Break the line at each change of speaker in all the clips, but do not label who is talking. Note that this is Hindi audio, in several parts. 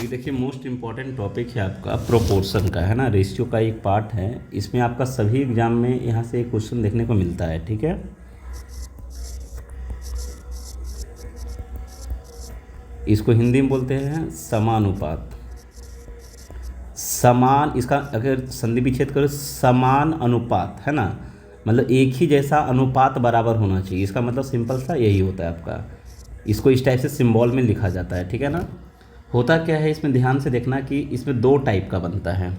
एक देखिए मोस्ट इम्पॉर्टेंट टॉपिक है आपका प्रोपोर्शन का, है ना। रेशियो का एक पार्ट है, इसमें आपका सभी एग्जाम में यहाँ से एक क्वेश्चन देखने को मिलता है, ठीक है। इसको हिंदी में बोलते हैं समानुपात। समान, इसका अगर संधि विच्छेद करो, समान अनुपात, है ना। मतलब एक ही जैसा अनुपात बराबर होना चाहिए, इसका मतलब सिंपल सा यही होता है आपका। इसको इस टाइप से सिंबल में लिखा जाता है, ठीक है ना। होता क्या है इसमें, ध्यान से देखना कि इसमें दो टाइप का बनता है।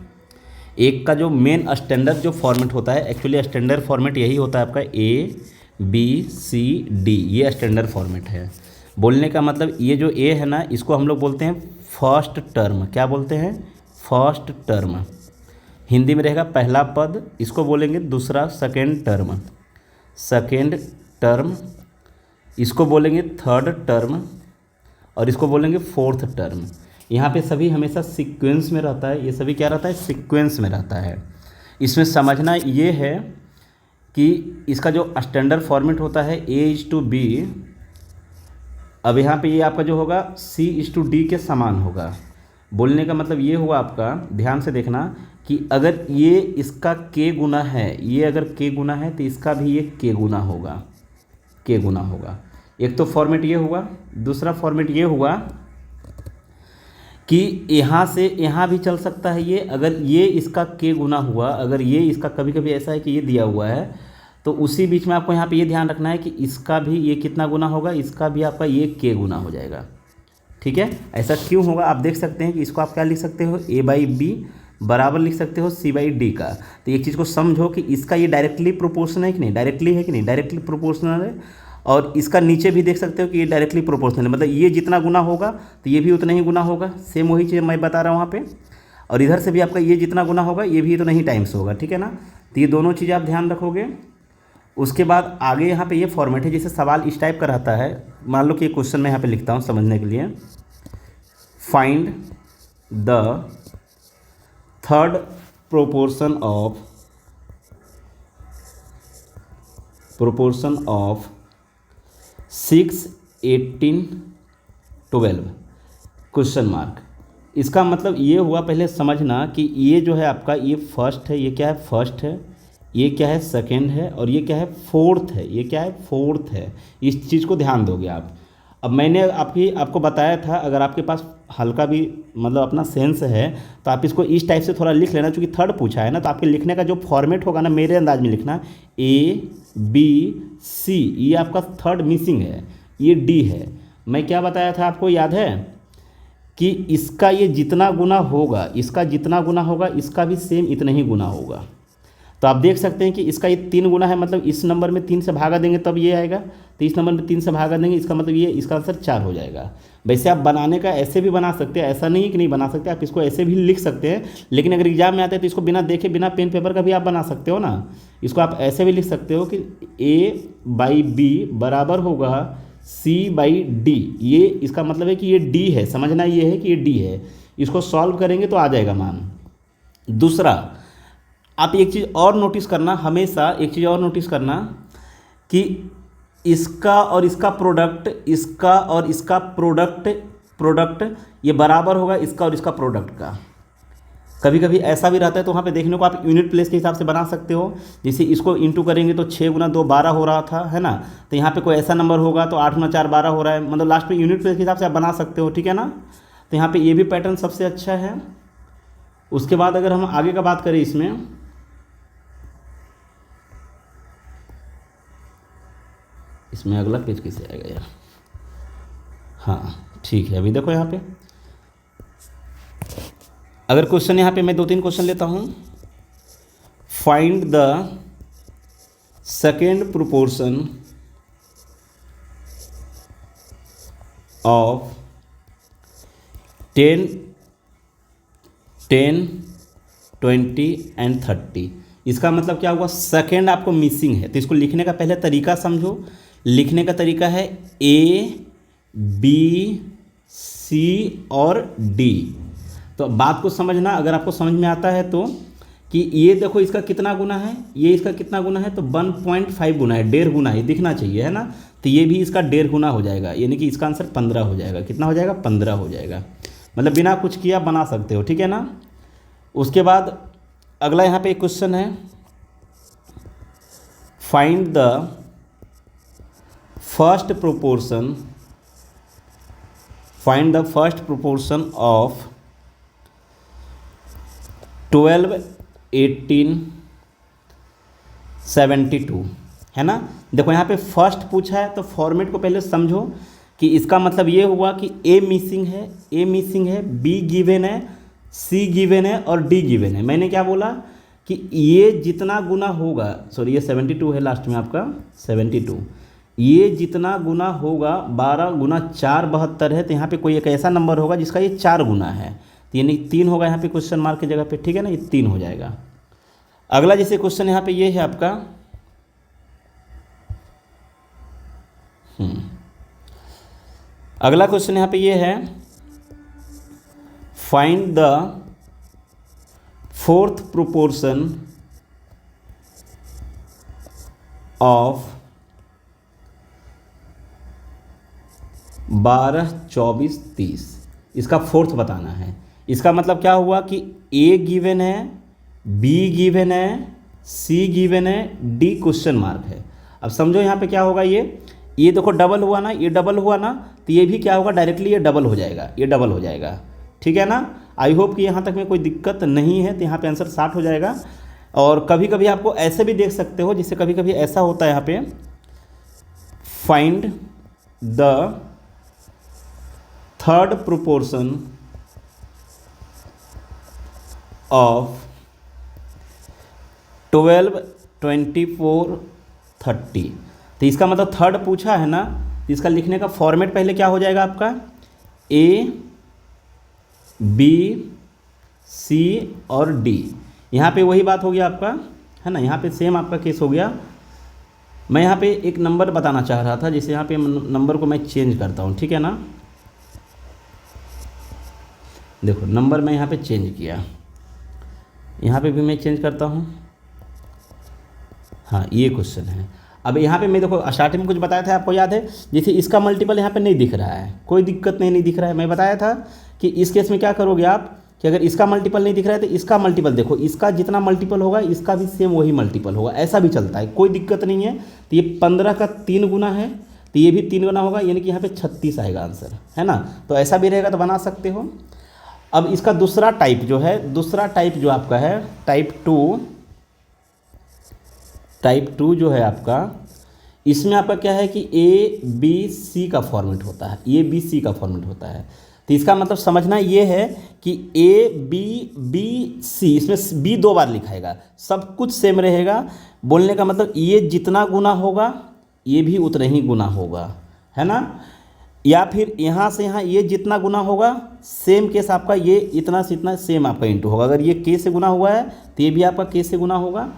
एक का जो मेन स्टैंडर्ड जो फॉर्मेट होता है, एक्चुअली स्टैंडर्ड फॉर्मेट यही होता है आपका ABCD, ये स्टैंडर्ड फॉर्मेट है। बोलने का मतलब ये जो ए है ना, इसको हम लोग बोलते हैं फर्स्ट टर्म। क्या बोलते हैं? First term. हिंदी में रहेगा पहला पद, इसको बोलेंगे दूसरा सेकेंड टर्म। सेकेंड टर्म, इसको बोलेंगे थर्ड टर्म, और इसको बोलेंगे फोर्थ टर्म। यहाँ पे सभी हमेशा सीक्वेंस में रहता है, ये सभी क्या रहता है? सीक्वेंस में रहता है। इसमें समझना ये है कि इसका जो स्टैंडर्ड फॉर्मेट होता है A:B, अब यहाँ पे ये आपका जो होगा C:D के समान होगा। बोलने का मतलब ये हुआ आपका, ध्यान से देखना कि अगर ये इसका K गुना है, ये अगर K गुना है तो इसका भी ये K गुना होगा, K गुना होगा। एक तो फॉर्मेट ये हुआ, दूसरा फॉर्मेट ये हुआ कि यहाँ से यहाँ भी चल सकता है ये। अगर ये इसका K गुना हुआ, अगर ये इसका, कभी कभी ऐसा है कि ये दिया हुआ है, तो उसी बीच में आपको यहाँ पे ये ध्यान रखना है कि इसका भी ये कितना गुना होगा, इसका भी आपका ये K गुना हो जाएगा, ठीक है। ऐसा क्यों होगा आप देख सकते हैं कि इसको आप क्या लिख सकते हो, A/B बराबर लिख सकते हो C/D का। तो एक चीज़ को समझो कि इसका ये डायरेक्टली प्रोपोर्शनल है कि नहीं, डायरेक्टली है कि नहीं, डायरेक्टली प्रोपोर्शनल है। और इसका नीचे भी देख सकते हो कि ये डायरेक्टली प्रोपोर्शनल है, मतलब ये जितना गुना होगा तो ये भी उतना ही गुना होगा। सेम वही चीज़ मैं बता रहा हूँ वहाँ पे। और इधर से भी आपका ये जितना गुना होगा ये भी उतना ही टाइम्स होगा, ठीक है ना। तो ये दोनों चीज़ें आप ध्यान रखोगे। उसके बाद आगे यहाँ पे ये फॉर्मेट है, जैसे सवाल इस टाइप का रहता है। मान लो कि ये क्वेश्चन मैं यहाँ पे लिखता हूँ समझने के लिए, find the third proportion of 6, 18, 12 question mark. इसका मतलब ये हुआ, पहले समझना कि ये जो है आपका, ये फर्स्ट है, ये क्या है? फर्स्ट है। ये क्या है? सेकंड है। और ये क्या है? फोर्थ है। ये क्या है? फोर्थ है। इस चीज़ को ध्यान दोगे आप। अब मैंने आपको बताया था, अगर आपके पास हल्का भी मतलब अपना सेंस है तो आप इसको इस टाइप से थोड़ा लिख लेना। चूँकि थर्ड पूछा है ना, तो आपके लिखने का जो फॉर्मेट होगा ना, मेरे अंदाज में लिखना A, B, C, ये आपका थर्ड मिसिंग है, ये D है। मैं क्या बताया था आपको याद है कि इसका ये जितना गुना होगा, इसका जितना गुना होगा, इसका भी सेम इतना ही गुना होगा। तो आप देख सकते हैं कि इसका ये 3 गुना है, मतलब इस नंबर में 3 से भागा देंगे तब ये आएगा। तो इस नंबर में 3 से भागा देंगे, इसका मतलब ये, इसका आंसर 4 हो जाएगा। वैसे आप बनाने का ऐसे भी बना सकते हैं, ऐसा नहीं कि नहीं बना सकते, आप इसको ऐसे भी लिख सकते हैं। लेकिन अगर एग्जाम में आते हैं तो इसको बिना देखे, बिना पेन पेपर का भी आप बना सकते हो ना। इसको आप ऐसे भी लिख सकते हो कि A/B बराबर होगा C/D। ये इसका मतलब है कि ये D है, समझना ये है कि ये D है। इसको सॉल्व करेंगे तो आ जाएगा मान। दूसरा, आप एक चीज़ और नोटिस करना, हमेशा एक चीज़ और नोटिस करना कि इसका और इसका प्रोडक्ट, इसका और इसका प्रोडक्ट ये बराबर होगा इसका और इसका प्रोडक्ट का। कभी कभी ऐसा भी रहता है, तो वहाँ पे देखने को आप यूनिट प्लेस के हिसाब से बना सकते हो। जैसे इसको इंटू करेंगे तो 6 गुना 2 12 हो रहा था, है ना। तो यहाँ पे कोई ऐसा नंबर होगा तो 8 गुना 4 12 हो रहा है, मतलब लास्ट में यूनिट प्लेस के हिसाब से आप बना सकते हो, ठीक है ना। तो यहाँ पर ये भी पैटर्न सबसे अच्छा है। उसके बाद अगर हम आगे का बात करें, इसमें अगला पेज कैसे आएगा यार। हाँ ठीक है, अभी देखो यहाँ पे अगर क्वेश्चन, यहाँ पे मैं 2-3 क्वेश्चन लेता हूँ। Find the second proportion of 10, 20 and 30। इसका मतलब क्या हुआ? सेकेंड आपको मिसिंग है। तो इसको लिखने का पहले तरीका समझो। लिखने का तरीका है A, B, C और D। तो बात को समझना, अगर आपको समझ में आता है तो, कि ये देखो इसका कितना गुना है, ये इसका कितना गुना है, तो 1.5 गुना है, 1.5 गुना है, दिखना चाहिए, है ना। तो ये भी इसका 1.5 गुना हो जाएगा, यानी कि इसका आंसर 15 हो जाएगा। कितना हो जाएगा? 15 हो जाएगा। मतलब बिना कुछ किया बना सकते हो, ठीक है ना। उसके बाद अगला यहाँ पे एक क्वेश्चन है, find the first proportion, find the first proportion of 12, 18, 72, है ना। देखो यहाँ पे फर्स्ट पूछा है तो फॉर्मेट को पहले समझो कि इसका मतलब ये हुआ कि ए मिसिंग है, ए मिसिंग है, बी गिवन है, सी गिवन है और डी गिवन है। मैंने क्या बोला कि ये जितना गुना होगा, सॉरी ये 72 है लास्ट में आपका 72, ये जितना गुना होगा 12 गुना 4 72 है, तो यहाँ पे कोई एक ऐसा नंबर होगा जिसका ये 4 गुना है, तो यानी 3 होगा यहाँ पे क्वेश्चन मार्क की जगह पे, ठीक है ना, ये 3 हो जाएगा। अगला जैसे क्वेश्चन यहाँ पे ये है आपका, अगला क्वेश्चन यहाँ पे ये है, find the fourth proportion of 12, 24, 30। इसका फोर्थ बताना है। इसका मतलब क्या हुआ कि ए गिवन है, बी गिवन है, सी गिवन है, डी क्वेश्चन मार्क है। अब समझो यहाँ पे क्या होगा, ये देखो डबल हुआ ना, ये डबल हुआ ना, तो ये भी क्या होगा, डायरेक्टली ये डबल हो जाएगा, ये डबल हो जाएगा, ठीक है ना। आई होप कि यहाँ तक में कोई दिक्कत नहीं है, तो यहाँ पे आंसर 60 हो जाएगा। और कभी कभी आपको ऐसे भी देख सकते हो, जिससे कभी कभी ऐसा होता है यहाँ पे, find the third proportion of 12, 24, 30। तो इसका मतलब थर्ड पूछा है ना, तो इसका लिखने का फॉर्मेट पहले क्या हो जाएगा आपका, ए, बी, सी और डी। यहाँ पे वही बात हो गया आपका, है ना, यहाँ पे सेम आपका केस हो गया। मैं यहाँ पे एक नंबर बताना चाह रहा था, जिसे यहाँ पे नंबर को मैं चेंज करता हूँ, ठीक है ना। देखो नंबर मैं यहाँ पे चेंज किया, यहाँ पे भी मैं चेंज करता हूँ। हाँ ये क्वेश्चन है। अब यहाँ पे मैं देखो स्टार्टिंग में कुछ बताया था, आपको याद है, जैसे इसका मल्टीपल यहाँ पे नहीं दिख रहा है, कोई दिक्कत नहीं दिख रहा है। मैं बताया था कि इस केस में क्या करोगे आप, कि अगर इसका मल्टीपल नहीं दिख रहा है तो इसका मल्टीपल देखो, इसका जितना मल्टीपल होगा इसका भी सेम वही मल्टीपल होगा, ऐसा भी चलता है, कोई दिक्कत नहीं है। तो ये 15 का 3 गुना है, तो ये भी 3 गुना होगा, यानी कि यहाँ पे 36 आएगा आंसर, है ना। तो ऐसा भी रहेगा तो बना सकते हो। अब इसका दूसरा टाइप जो है, दूसरा टाइप जो आपका है टाइप 2 जो है आपका, इसमें आपका क्या है कि ए बी सी का फॉर्मेट होता है, ए बी सी का फॉर्मेट होता है। तो इसका मतलब समझना ये है कि ए बी सी, इसमें बी 2 बार लिखाएगा, सब कुछ सेम रहेगा। बोलने का मतलब ये जितना गुना होगा ये भी उतना ही गुना होगा, है ना। या फिर यहाँ से यहाँ ये जितना गुना होगा, सेम केस आपका ये इतना से इतना सेम आपका इंटू होगा। अगर ये के से गुना हुआ है तो ये भी आपका के से गुना होगा।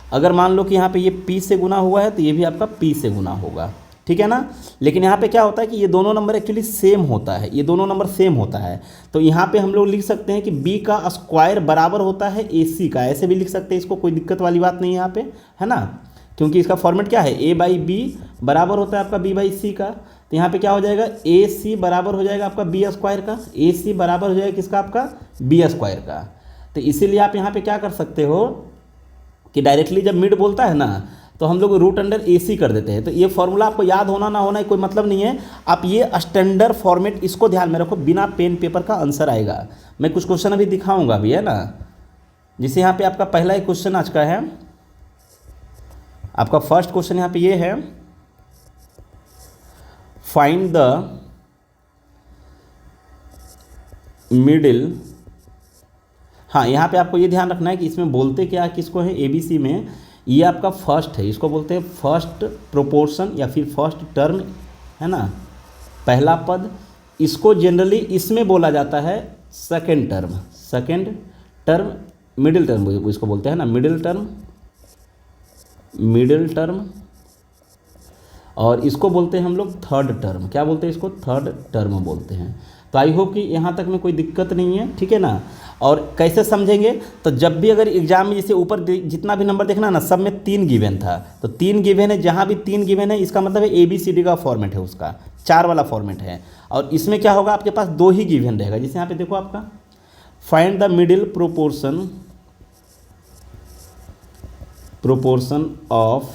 अगर मान लो कि यहाँ पे ये पी से गुना हुआ है तो ये भी आपका पी से गुना होगा, ठीक है ना। लेकिन यहाँ पे क्या होता है कि ये दोनों नंबर एक्चुअली सेम होता है, ये दोनों नंबर सेम होता है। तो यहाँ पे हम लोग लिख सकते हैं कि बी का स्क्वायर बराबर होता है ए सी का, ऐसे भी लिख सकते हैं इसको, कोई दिक्कत वाली बात नहीं है यहाँ पे, है ना। क्योंकि इसका फॉर्मेट क्या है, ए बाई बी बराबर होता है आपका बी बाई सी का। तो यहाँ पे क्या हो जाएगा, ए सी बराबर हो जाएगा आपका बी स्क्वायर का, ए सी बराबर हो जाएगा किसका, आपका बी स्क्वायर का। तो इसीलिए आप यहाँ पे क्या कर सकते हो कि डायरेक्टली जब मिड बोलता है ना तो हम लोग रूट अंडर ए सी कर देते हैं। तो ये फॉर्मूला आपको याद होना ना होना कोई मतलब नहीं है, आप ये स्टैंडर्ड फॉर्मेट इसको ध्यान में रखो, बिना पेन पेपर का आंसर आएगा। मैं कुछ क्वेश्चन अभी दिखाऊंगा भी, है ना। जैसे यहाँ पे आपका पहला एक क्वेश्चन आज का है, आपका फर्स्ट क्वेश्चन यहाँ पे ये है, फाइंड द मिडिल। हाँ यहाँ पे आपको ये ध्यान रखना है कि इसमें बोलते क्या किसको है, एबीसी में ये आपका फर्स्ट है, इसको बोलते हैं फर्स्ट प्रोपोर्शन या फिर फर्स्ट टर्म, है ना, पहला पद। इसको जनरली इसमें बोला जाता है सेकंड टर्म, मिडिल टर्म इसको बोलते हैं ना, मिडिल टर्म। और इसको बोलते हैं हम लोग थर्ड टर्म, क्या बोलते हैं इसको, थर्ड टर्म बोलते हैं। तो आई होप कि यहाँ तक में कोई दिक्कत नहीं है, ठीक है ना। और कैसे समझेंगे, तो जब भी अगर एग्जाम में जैसे ऊपर जितना भी नंबर देखना ना, सब में 3 गिवन था, तो 3 गिवन है, जहाँ भी 3 गिवन है इसका मतलब है ABCD का फॉर्मेट है, उसका 4 वाला फॉर्मेट है। और इसमें क्या होगा, आपके पास 2 ही गिवन रहेगा। जैसे यहाँ पे देखो आपका find the middle proportion of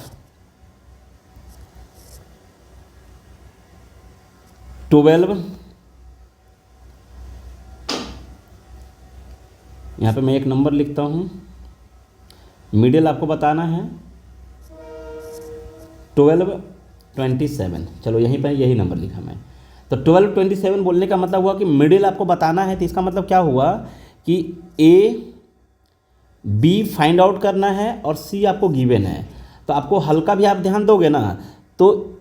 12, यहाँ पे मैं एक नंबर लिखता हूँ, मिडिल आपको बताना है 12, 27। चलो यहीं पर यही नंबर लिखा मैं। तो 12, 27 बोलने का मतलब हुआ कि मिडिल आपको बताना है, तो इसका मतलब क्या हुआ कि A B फाइंड आउट करना है और C आपको गिवन है। तो आपको हल्का भी आप ध्यान दोगे ना, तो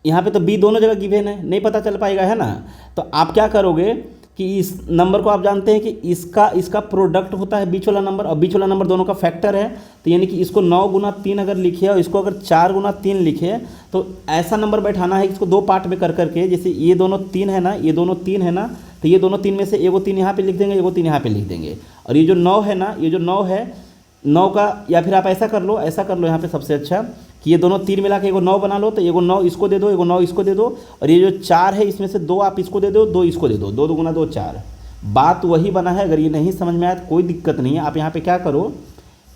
यहाँ पे तो B दोनों जगह गिवन है, नहीं पता चल पाएगा, है ना। तो आप क्या करोगे कि इस नंबर को आप जानते हैं कि इसका प्रोडक्ट होता है बीच वाला नंबर, और बीच वाला नंबर दोनों का फैक्टर है। तो यानी कि इसको 9 गुना 3 अगर लिखे और इसको अगर 4 गुना 3 लिखे, तो ऐसा नंबर बैठाना है कि इसको 2 पार्ट में कर करके, जैसे ये दोनों 3 है ना, ये दोनों 3 है ना, तो ये दोनों 3 में से एगो 3 यहाँ पे लिख देंगे, एगो 3 यहाँ पे लिख देंगे। और ये जो 9 है ना, ये जो 9 है, 9 का, या फिर आप ऐसा कर लो यहाँ पे सबसे अच्छा कि ये दोनों 3 मिला के एगो 9 बना लो, तो एगो 9 इसको दे दो, एगो 9 इसको दे दो, और ये जो 4 है इसमें से 2 आप इसको दे दो, 2 इसको दे दो, 2 गुना 2 4। बात वही बना है। अगर ये नहीं समझ में आया तो कोई दिक्कत नहीं है, आप यहाँ पे क्या करो,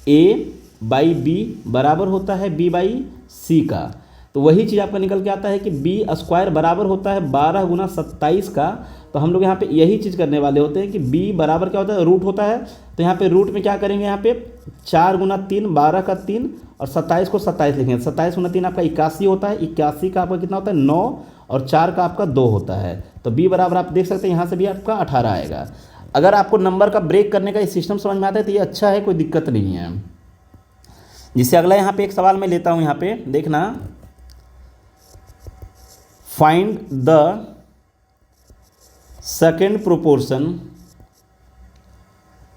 A/B बराबर होता है B/C का, तो वही चीज़ आपका निकल के आता है कि B² बराबर होता है 12 गुना 27 का। तो हम लोग यहाँ पे यही चीज़ करने वाले होते हैं कि B बराबर क्या होता है, रूट होता है। तो यहाँ पे रूट में क्या करेंगे, यहाँ पे 4 गुना 3, 12 का 3, और 27 को 27 लिखेंगे। 27 गुना 3 आपका 81 होता है, 81 का आपका कितना होता है 9, और 4 का आपका 2 होता है। तो B बराबर आप देख सकते हैं यहाँ से भी आपका 18 आएगा। अगर आपको नंबर का ब्रेक करने का ये सिस्टम समझ में आता है तो ये अच्छा है, कोई दिक्कत नहीं है। जिससे अगला यहाँ पे एक सवाल मैं लेता हूँ, यहाँ पे देखना, find the second proportion,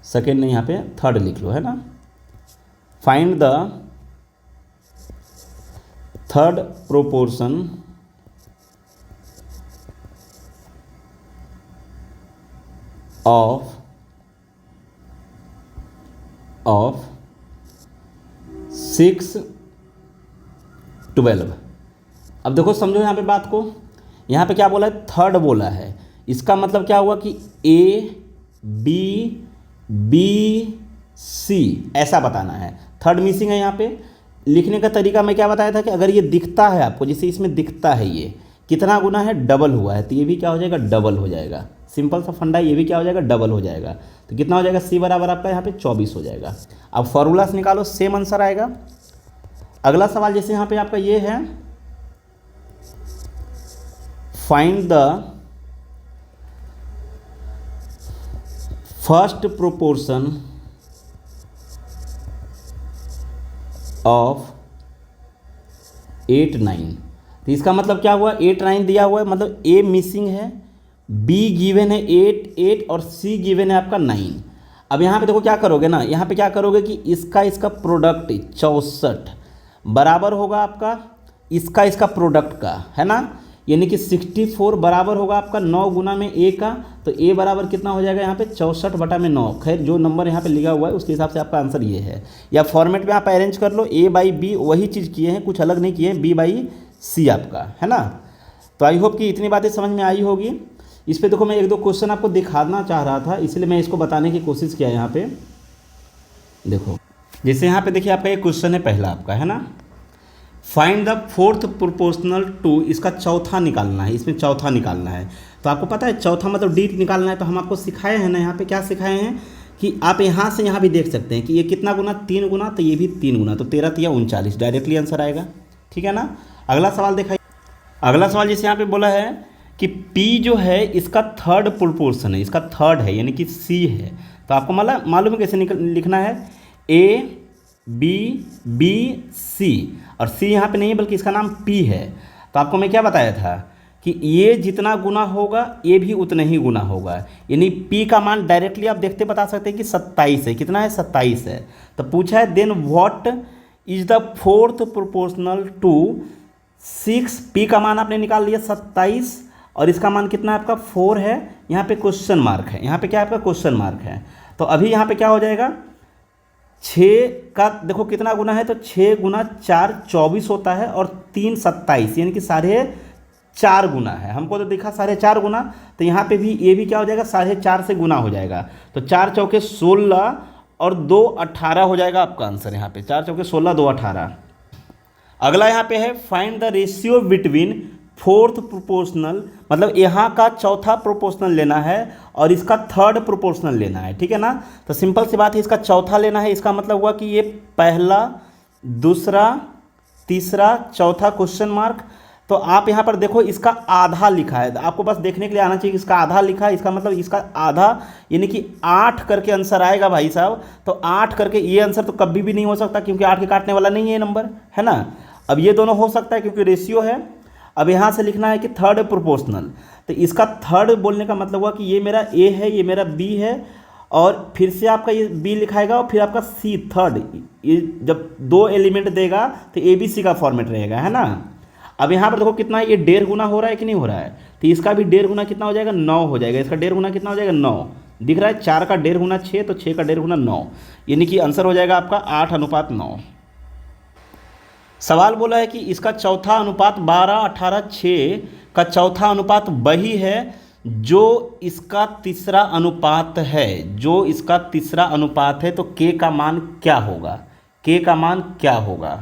second नहीं यहाँ पे थर्ड लिख लो, है ना। Find the third proportion of 6, 12। अब देखो समझो यहाँ पे बात को, यहाँ पे क्या बोला है, थर्ड बोला है। इसका मतलब क्या हुआ कि ABC ऐसा बताना है। थर्ड मिसिंग है यहाँ पे। लिखने का तरीका मैं क्या बताया था कि अगर ये दिखता है आपको, जैसे इसमें दिखता है ये कितना गुना है, डबल हुआ है, तो ये भी क्या हो जाएगा, डबल हो जाएगा। सिंपल सा फंडा, ये भी क्या हो जाएगा, डबल हो जाएगा। तो कितना हो जाएगा, C बराबर आपका यहाँ पे 24 हो जाएगा। अब फॉर्मूला से निकालो, सेम आंसर आएगा। अगला सवाल जैसे यहाँ पे आपका ये है, find the first proportion of 8, 9। तो इसका मतलब क्या हुआ, 8, 9 दिया हुआ है, मतलब A मिसिंग है, B गिवन है 8, 8, और C गिवन है आपका 9। अब यहाँ पे देखो क्या करोगे ना, यहाँ पे क्या करोगे कि इसका प्रोडक्ट 64 बराबर होगा आपका इसका प्रोडक्ट का, है ना। यानी कि 64 बराबर होगा आपका 9 गुना में A का। तो A बराबर कितना हो जाएगा यहाँ पे, 64 बटा में 9। खैर जो नंबर यहाँ पे लिखा हुआ है उसके हिसाब से आपका आंसर ये है। या फॉर्मेट में आप अरेंज कर लो, A/B वही चीज़ किए हैं, कुछ अलग नहीं किए हैं, B/C आपका, है ना। तो आई होप कि इतनी बातें समझ में आई होगी। इस पर देखो मैं 1-2 क्वेश्चन आपको दिखाना चाह रहा था, इसलिए मैं इसको बताने की कोशिश किया। यहाँ पे देखो, जैसे यहाँ पे देखिए आपका एक क्वेश्चन है पहला आपका, है ना। Find the fourth proportional to, इसका चौथा निकालना है, इसमें चौथा निकालना है। तो आपको पता है चौथा मतलब D निकालना है। तो हम आपको सिखाए हैं ना, यहाँ पे क्या सिखाए हैं कि आप यहाँ से यहाँ भी देख सकते हैं कि ये कितना गुना, 3 गुना, तो ये भी 3 गुना, तो 13 तिया 39, डायरेक्टली आंसर आएगा, ठीक है ना। अगला सवाल दिखाइए। अगला सवाल जैसे यहाँ पे बोला है कि P जो है इसका थर्ड प्रोपोर्शन है, इसका थर्ड है यानी कि C है। तो आपको मालूम है कैसे लिखना है, A/B/C, और C यहाँ पे नहीं है बल्कि इसका नाम P है। तो आपको मैं क्या बताया था कि ये जितना गुना होगा ये भी उतना ही गुना होगा, यानी P का मान डायरेक्टली आप देखते बता सकते हैं कि 27 है। कितना है, 27 है। तो पूछा है then what is the fourth proportional to 6। P का मान आपने निकाल लिया 27, और इसका मान कितना आपका 4 है। यहाँ पे क्वेश्चन मार्क है, यहाँ पे क्या आपका क्वेश्चन मार्क है। तो अभी यहाँ पे क्या हो जाएगा, 6 का देखो कितना गुना है, तो 6 गुना 4 24 होता है और 3 27, यानी कि 4.5 गुना है। हमको तो दिखा 4.5 गुना, तो यहाँ पे भी ये भी क्या हो जाएगा 4.5 से गुना हो जाएगा। तो 4 चौके 16 और 2 18 हो जाएगा आपका आंसर। यहाँ पे 4 चौके 16 2 18। अगला यहाँ पे है find the ratio between fourth proportional, मतलब यहाँ का चौथा प्रोपोर्शनल लेना है और इसका थर्ड प्रोपोर्शनल लेना है, ठीक है ना। तो सिंपल सी बात है, इसका चौथा लेना है, इसका मतलब हुआ कि ये पहला, दूसरा, तीसरा, चौथा क्वेश्चन मार्क। तो आप यहाँ पर देखो इसका आधा लिखा है, आपको बस देखने के लिए आना चाहिए, इसका आधा लिखा है, इसका मतलब इसका आधा यानी कि 8 करके आंसर आएगा भाई साहब। तो 8 करके ये आंसर तो कभी भी नहीं हो सकता, क्योंकि 8 के काटने वाला नहीं है ये नंबर, है ना। अब ये दोनों हो सकता है क्योंकि रेशियो है। अब यहाँ से लिखना है कि थर्ड प्रोपोर्शनल, तो इसका थर्ड बोलने का मतलब हुआ कि ये मेरा ए है, ये मेरा बी है, और फिर से आपका ये बी लिखाएगा और फिर आपका सी थर्ड। ये जब 2 एलिमेंट देगा तो ए बी सी का फॉर्मेट रहेगा, है ना। अब यहाँ पर देखो कितना है, ये 1.5 गुना हो रहा है कि नहीं हो रहा है, तो इसका भी 1.5 गुना कितना हो जाएगा 9 हो जाएगा। इसका 1.5 गुना कितना हो जाएगा 9 दिख रहा है। 4 का 1.5 गुना 6, तो 6 का 1.5 गुना 9, यानी कि आंसर हो जाएगा आपका 8:9। सवाल बोला है कि इसका चौथा अनुपात 12 18 6 का चौथा अनुपात वही है जो इसका तीसरा अनुपात है, जो इसका तीसरा अनुपात है। तो के का मान क्या होगा, के का मान क्या होगा।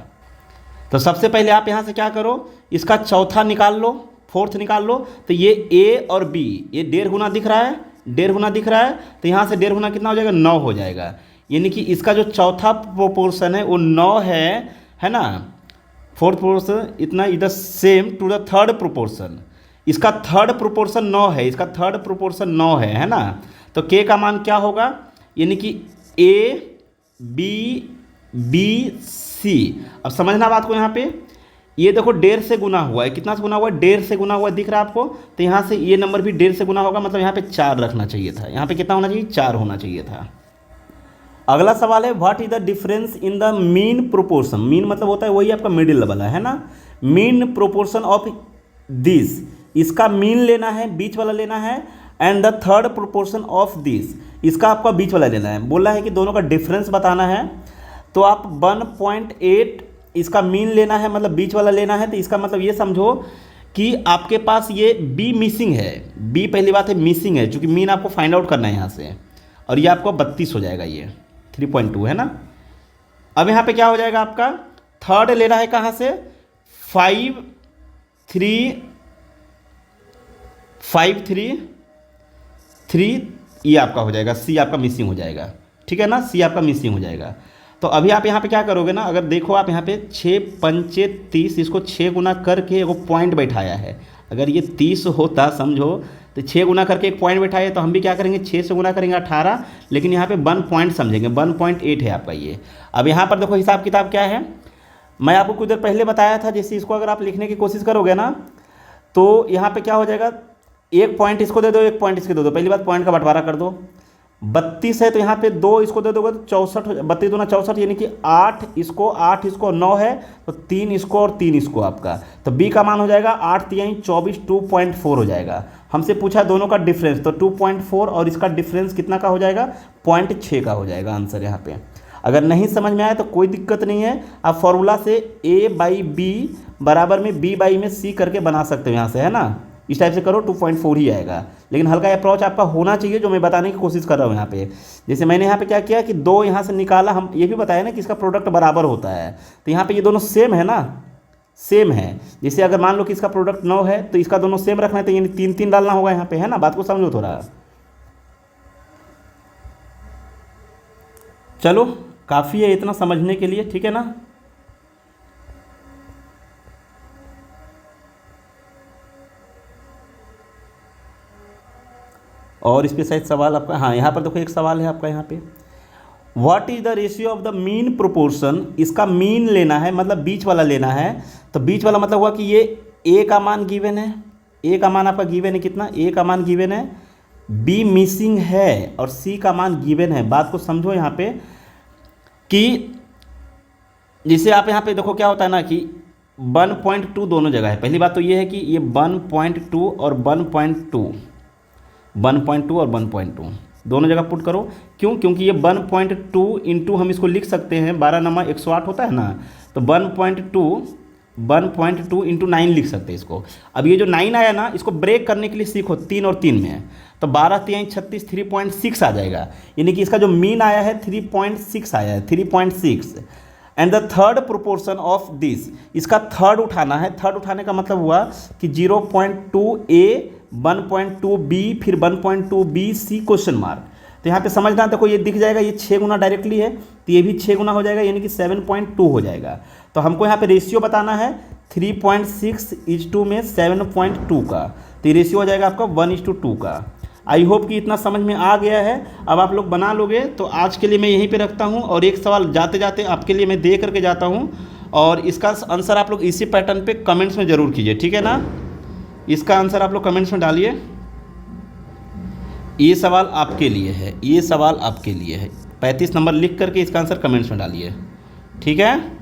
तो सबसे पहले आप यहाँ से क्या करो, इसका चौथा निकाल लो, फोर्थ निकाल लो। तो ये ए और बी, ये 1.5 गुना दिख रहा है, 1.5 गुना दिख रहा है, तो यहाँ से 1.5 गुना कितना हो जाएगा 9 हो जाएगा। यानी कि इसका जो चौथा प्रोपोर्शन है वो 9 है ना। फोर्थ प्रोपोर्शन इतना इधर same to the third proportion, इसका थर्ड प्रोपोर्शन 9 है, इसका थर्ड प्रोपोर्शन 9 है ना। तो के का मान क्या होगा, यानी कि ए बी बी सी। अब समझना बात को, यहाँ पे ये देखो 1.5 से गुना हुआ है, कितना से गुना हुआ है 1.5 से गुना हुआ है, दिख रहा है आपको। तो यहाँ से ये नंबर भी 1.5 से गुना होगा, मतलब यहाँ पे 4 रखना चाहिए था, यहाँ पे कितना होना चाहिए 4 होना चाहिए था। अगला सवाल है what is the difference in the mean proportion. Mean मतलब होता है वही आपका मिडिल वाला, है ना। मीन प्रोपोर्शन ऑफ दिस, इसका मीन लेना है, बीच वाला लेना है, and the third proportion of this, इसका आपका बीच वाला लेना है। बोला है कि दोनों का डिफरेंस बताना है। तो आप 1.8 इसका मीन लेना है, मतलब बीच वाला लेना है। तो इसका मतलब ये समझो कि आपके पास ये बी मिसिंग है, बी पहली बात है मिसिंग है, क्योंकि मीन आपको फाइंड आउट करना है यहाँ से, और ये आपको 32 हो जाएगा, ये 3.2 है ना। अब यहाँ पे क्या हो जाएगा आपका, थर्ड लेना है कहाँ से 5 3 3, ये आपका हो जाएगा, सी आपका मिसिंग हो जाएगा, ठीक है ना, सी आपका मिसिंग हो जाएगा। तो अभी आप यहाँ पे क्या करोगे ना, अगर देखो आप यहाँ पे 6 पंचे 30, इसको 6 गुना करके एक पॉइंट बैठाया है। अगर ये 30 होता समझो, तो 6 गुना करके एक पॉइंट बैठाया, तो हम भी क्या करेंगे 6 से गुना करेंगे 18, लेकिन यहाँ पे 1 पॉइंट समझेंगे, 1.8 है आपका ये। अब यहाँ पर देखो हिसाब किताब क्या है, मैं आपको कुछ देर पहले बताया था। जैसे इसको अगर आप लिखने की कोशिश करोगे ना, तो यहाँ पे क्या हो जाएगा, 1 पॉइंट इसको दे दो, 1 पॉइंट इसके दे दो। पहली बात पॉइंट का बंटवारा कर दो, 32 है तो यहाँ पे 2 इसको दे दोगे तो 64, 32 दूना 64, यानी कि 8 इसको 9 है, तो 3 इसको और 3 इसको आपका। तो बी का मान हो जाएगा 8 3 24, 2.4 हो जाएगा। हमसे पूछा दोनों का डिफरेंस, तो 2.4 और इसका डिफरेंस कितना का हो जाएगा 0.6 का हो जाएगा आंसर यहाँ पे। अगर नहीं समझ में आया तो कोई दिक्कत नहीं है, आप फॉर्मूला से ए बाई बी बराबर में बी बाई में सी करके बना सकते हो यहाँ से, है ना। इस टाइप से करो 2.4 ही आएगा, लेकिन हल्का अप्रोच आपका होना चाहिए, जो मैं बताने की कोशिश कर रहा हूँ यहाँ पे। जैसे मैंने यहाँ पे क्या किया कि 2 यहाँ से निकाला, हम ये भी बताया ना कि इसका प्रोडक्ट बराबर होता है, तो यहाँ पे ये दोनों सेम है ना, सेम है। जैसे अगर मान लो कि इसका प्रोडक्ट 9 है तो इसका दोनों सेम रखना है, तो यानी 3 3 डालना होगा यहाँ पे, है ना। बात को समझो थोड़ा, चलो काफ़ी है इतना समझने के लिए, ठीक है ना। और इस पे शायद सवाल आपका, हाँ यहाँ पर देखो एक सवाल है आपका यहाँ पे, what is the ratio of the mean proportion. इसका मीन लेना है, मतलब बीच वाला लेना है। तो बीच वाला मतलब हुआ कि ये ए का मान गिवन है, ए का मान आपका गिवन है कितना, ए का मान गिवन है, बी मिसिंग है और सी का मान गिवन है। बात को समझो यहाँ पे कि जैसे आप यहाँ पे देखो क्या होता है ना कि 1.2 दोनों जगह है। पहली बात तो ये है कि ये 1.2 और 1.2, 1.2 और 1.2 दोनों जगह पुट करो। क्यों? क्योंकि ये 1.2 इंटू हम इसको लिख सकते हैं, 12 नमा 108 होता है ना, तो 1.2 इंटू 9 लिख सकते हैं इसको। अब ये जो 9 आया ना, इसको ब्रेक करने के लिए सीखो, 3 और 3 में है, तो 12 3 36, 3.6 आ जाएगा। यानी कि इसका जो मीन आया है 3.6 आया है, 3.6। And the third proportion of this, इसका थर्ड उठाना है। थर्ड उठाने का मतलब हुआ कि 0.2a, 1.2b, फिर 1.2b c क्वेश्चन मार्क। तो यहाँ पे समझना, देखो ये दिख जाएगा, ये 6 गुना डायरेक्टली है, तो ये भी 6 गुना हो जाएगा, यानी कि 7.2 हो जाएगा। तो हमको यहाँ पे रेशियो बताना है 3.6:2 में 7.2 का, तो ये रेशियो हो जाएगा आपका 1:2 का। आई होप कि इतना समझ में आ गया है। अब आप लोग बना लोगे। तो आज के लिए मैं यहीं पे रखता हूँ, और एक सवाल जाते जाते आपके लिए मैं दे करके जाता हूँ, और इसका आंसर आप लोग इसी पैटर्न पे कमेंट्स में ज़रूर कीजिए, ठीक है ना। इसका आंसर आप लोग कमेंट्स में डालिए। ये सवाल आपके लिए है, ये सवाल आपके लिए है। 35 नंबर लिख करके इसका आंसर कमेंट्स में डालिए, ठीक है।